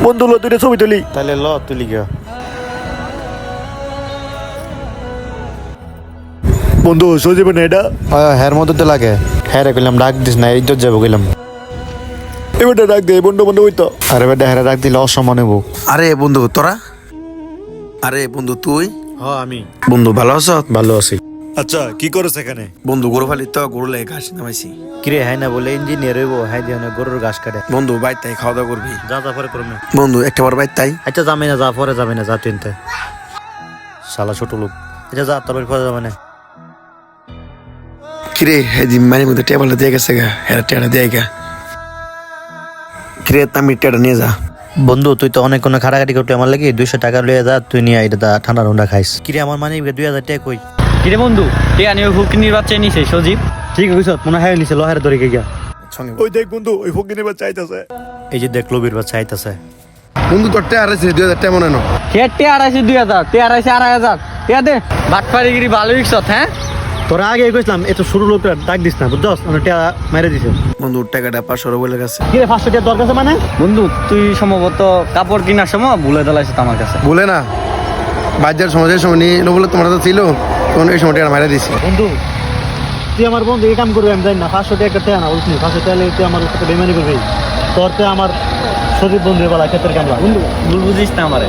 বন্ধু লো তুই ছবি তুলি। তাহলে ল তুলি গিয়া। বন্ধু সজীব না এটা? হ্যার মধ্যে তো লাগে। হ্যাঁ রে কইলাম ডাক দিস না, ইজ্জত যাবো কইলাম। এবারটা ডাক দে, বন্ধু বন্ধু হইতো। আরে বেটা হ্যাঁ ডাক দিলে অসম্মান হবো। আরে বন্ধু তোরা, আরে বন্ধু তুই, আমি বন্ধু ভালো আছ? ভালো আছি। আচ্ছা কি করছ এখানে? বন্ধু গরু ফালি তো গরু লেগে ঘাস নামাইছি। কিরে হ্যাঁ না বলে ইঞ্জিনিয়ার হইব, হ্যাঁ দিয়ে গরুর ঘাস কাটে। বন্ধু বাইর তাই খাওয়া দাওয়া করবি? যা যা পরে করবি। বন্ধু একটা বার বাইর তাই। আচ্ছা যাবে না, যা পরে যাবে না, যা তুই এনতে। শালা ছোট লোক। আচ্ছা যা তোর পরে যাবে না। কিরে হ্যাঁ মানির মধ্যে টেবিলে দিয়ে গেছে গা, হ্যাঁ টেটা দিয়ে গা। কিরে আমি টেটা নিয়ে যা। বন্ধু তুই তো অনেক কোনো খাটাখাটি করতে আমার লাগে 200 টাকা লয়ে যা, তুই নিয়ে এটা ঠান্ডা ঠান্ডা খাইস। কিরে আমার মানে 2000 টাকা কই? কিরে বন্ধু টিয়া নিয়ে হুকিনির বাচ্চা নিছে সজীব। ঠিক কইছ, মনে হয় নিছে লহের ধরে গিয়া। ওই দেখ বন্ধু, ওই ফকিনের বাচ্চা আইতাছে। এই যে দেখ লোবির বাচ্চা আইতাছে। বন্ধু তোর টেয়া আড়াইছে 2000 টাকা মনে হয়। কে টিয়া আড়াইছে 2000, টিয়া আড়াইছে 2500, টিয়া দে। বাটপাড়িগিরি ভালো ইকছত হ্যাঁ। তোরা আগে কইছিলাম এত শুরু লোকটা ডাক দিস না, বুঝছস? মানে টাকা মাইরে দিছে। বন্ধু টাকাটা 500 বলে গেছে। কিরে 500 টাকা দরকার আছে মানে? বন্ধু তুই সম্ভবত কাপড় কেনার সময় ভুলে দিলাইছ আমার কাছে। বলে না বাজার সমাজের সময় নিয়ে এলো বলে তোমার তো ছিল, তখন এই সময় টাকা মারা দিছি। বন্ধু তুই আমার বন্ধু এই কাম করবি আমি জানি না। 500 টাকা টাকা না বলছিস, 500 টাকা তুই আমার সাথে বেমানি করবি। তোর তো আমার সজীব বন্ধু বলা ক্ষেত্রে কামলা। বন্ধু ভুল বুঝিস না আমারে।